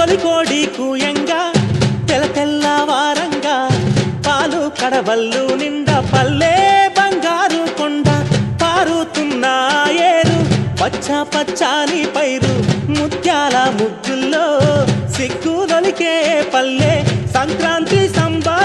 తొలికోడి కూయంగా తెల్ల తెల్లవారంగా పాలు కడవల్లు నిండా పల్లె బంగారు కొండ పారుతున్న ఏరు పచ్చ పచ్చాని పైరు ముత్యాల ముగ్గుల్లో సిగ్గులొలికే పల్లె సంక్రాంతి సంబా